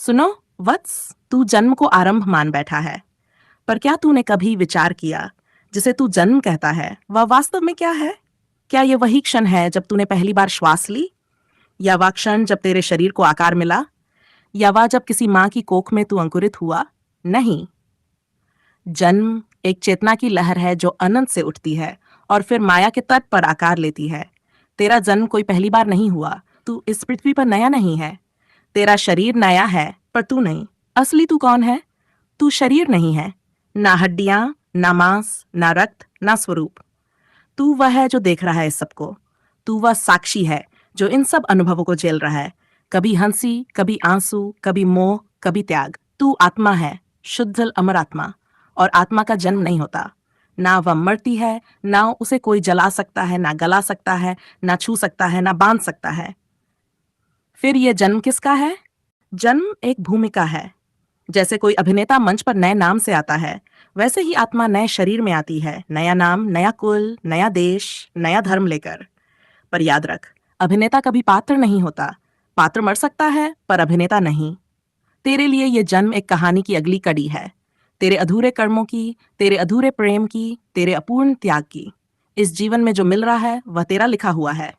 सुनो वत्स, तू जन्म को आरंभ मान बैठा है, पर क्या तूने कभी विचार किया जिसे तू जन्म कहता है वह वास्तव में क्या है? क्या ये वही क्षण है जब तूने पहली बार श्वास ली, या वह क्षण जब तेरे शरीर को आकार मिला, या वह जब किसी माँ की कोख में तू अंकुरित हुआ? नहीं, जन्म एक चेतना की लहर है जो अनंत से उठती है और फिर माया के तट पर आकार लेती है। तेरा जन्म कोई पहली बार नहीं हुआ। तू इस पृथ्वी पर नया नहीं है। तेरा शरीर नया है पर तू नहीं। असली तू कौन है? तू शरीर नहीं है, ना हड्डियां, ना मांस, ना रक्त, ना स्वरूप। तू वह है जो देख रहा है इस सबको। तू वह साक्षी है जो इन सब अनुभवों को झेल रहा है। कभी हंसी, कभी आंसू, कभी मोह, कभी त्याग। तू आत्मा है, शुद्ध अमर आत्मा। और आत्मा का जन्म नहीं होता। ना वह मरती है, ना उसे कोई जला सकता है, ना गला सकता है, ना छू सकता है, ना बांध सकता है। फिर यह जन्म किसका है? जन्म एक भूमिका है। जैसे कोई अभिनेता मंच पर नए नाम से आता है, वैसे ही आत्मा नए शरीर में आती है, नया नाम, नया कुल, नया देश, नया धर्म लेकर। पर याद रख, अभिनेता कभी पात्र नहीं होता। पात्र मर सकता है पर अभिनेता नहीं। तेरे लिए यह जन्म एक कहानी की अगली कड़ी है। तेरे अधूरे कर्मों की, तेरे अधूरे प्रेम की, तेरे अपूर्ण त्याग की। इस जीवन में जो मिल रहा है वह तेरा लिखा हुआ है।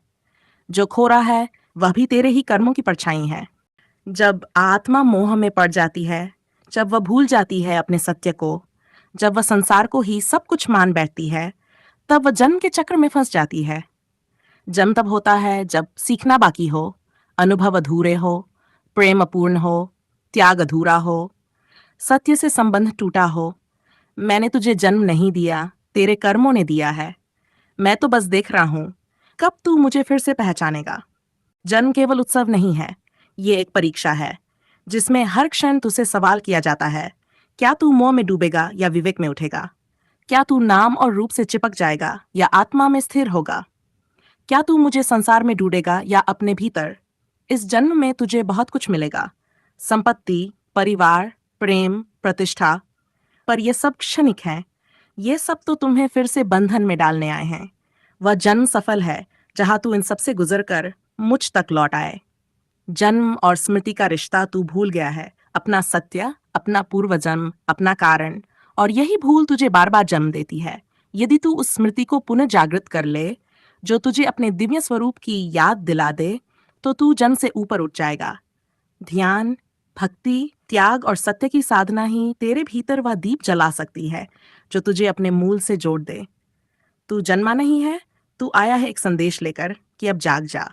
जो खो रहा है वह भी तेरे ही कर्मों की परछाई है। जब आत्मा मोह में पड़ जाती है, जब वह भूल जाती है अपने सत्य को, जब वह संसार को ही सब कुछ मान बैठती है, तब वह जन्म के चक्र में फंस जाती है। जन्म तब होता है जब सीखना बाकी हो, अनुभव अधूरे हो, प्रेम अपूर्ण हो, त्याग अधूरा हो, सत्य से संबंध टूटा हो। मैंने तुझे जन्म नहीं दिया, तेरे कर्मों ने दिया है। मैं तो बस देख रहा हूं कब तू मुझे फिर से पहचानेगा। जन्म केवल उत्सव नहीं है, ये एक परीक्षा है जिसमें हर क्षण तुझसे सवाल किया जाता है। क्या तू मोह में डूबेगा या विवेक में उठेगा? क्या तू नाम और रूप से चिपक जाएगा या आत्मा में स्थिर होगा? क्या तू मुझे संसार में ढूंढेगा या अपने भीतर? इस जन्म में तुझे बहुत कुछ मिलेगा, संपत्ति, परिवार, प्रेम, प्रतिष्ठा। पर यह सब क्षणिक है। ये सब तो तुम्हें फिर से बंधन में डालने आए हैं। वह जन्म सफल है जहां तू इन सब से गुजर कर मुझ तक लौट आए। जन्म और स्मृति का रिश्ता तू भूल गया है, अपना सत्य, अपना पूर्व जन्म, अपना कारण। और यही भूल तुझे बार बार जन्म देती है। यदि तू उस स्मृति को पुनः जागृत कर ले, जो तुझे अपने दिव्य स्वरूप की याद दिला दे, तो तू जन्म से ऊपर उठ जाएगा। ध्यान, भक्ति, त्याग और सत्य की साधना ही तेरे भीतर वह दीप जला सकती है जो तुझे अपने मूल से जोड़ दे। तू जन्मा नहीं है, तू आया है एक संदेश लेकर कि अब जाग जा।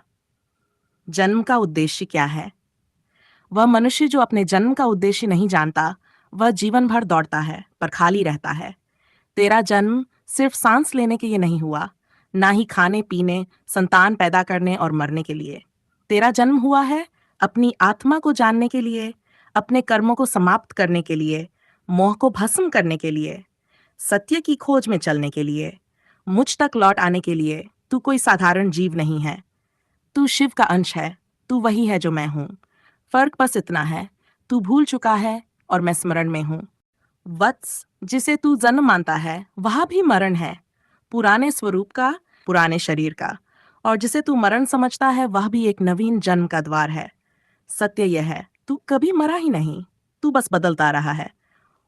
जन्म का उद्देश्य क्या है? वह मनुष्य जो अपने जन्म का उद्देश्य नहीं जानता, वह जीवन भर दौड़ता है पर खाली रहता है। तेरा जन्म सिर्फ सांस लेने के लिए नहीं हुआ, ना ही खाने पीने, संतान पैदा करने और मरने के लिए। तेरा जन्म हुआ है अपनी आत्मा को जानने के लिए, अपने कर्मों को समाप्त करने के लिए, मोह को भस्म करने के लिए, सत्य की खोज में चलने के लिए, मुझ तक लौट आने के लिए। तू कोई साधारण जीव नहीं है, तू शिव का अंश है। तू वही है जो मैं हूं। फर्क बस इतना है, तू भूल चुका है और मैं स्मरण में हूं। वत्स, जिसे तू जन्म मानता है वह भी मरण है, पुराने स्वरूप का, पुराने शरीर का। और जिसे तू मरण समझता है वह भी एक नवीन जन्म का द्वार है। सत्य यह है, तू कभी मरा ही नहीं, तू बस बदलता रहा है।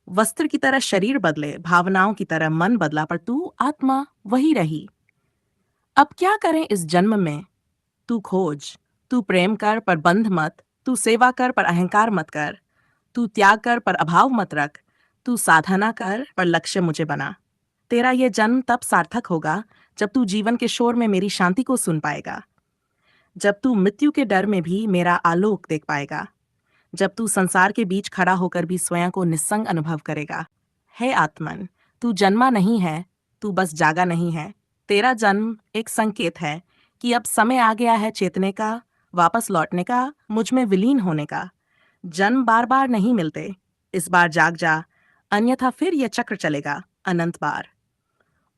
वस्त्र की तरह शरीर बदले, भावनाओं की तरह मन बदला, पर तू आत्मा वही रही। अब क्या करें इस जन्म में? तू खोज, तू प्रेम कर पर बंध मत, तू सेवा कर पर अहंकार मत कर, तू त्याग कर पर अभाव मत रख, तू साधना कर पर लक्ष्य मुझे बना। तेरा ये जन्म तब सार्थक होगा जब तू जीवन के शोर में मेरी शांति को सुन पाएगा, जब तू मृत्यु के डर में भी मेरा आलोक देख पाएगा, जब तू संसार के बीच खड़ा होकर भी स्वयं को निस्संग अनुभव करेगा। हे आत्मन, तू जन्मा नहीं है, तू बस जागा नहीं है। तेरा जन्म एक संकेत है कि अब समय आ गया है चेतने का, वापस लौटने का, मुझ में विलीन होने का। जन्म बार बार नहीं मिलते, इस बार जाग जा, अन्यथा फिर यह चक्र चलेगा अनंत बार।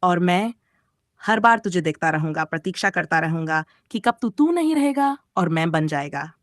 और मैं हर बार तुझे देखता रहूंगा, प्रतीक्षा करता रहूंगा कि कब तू नहीं रहेगा और मैं बन जाएगा।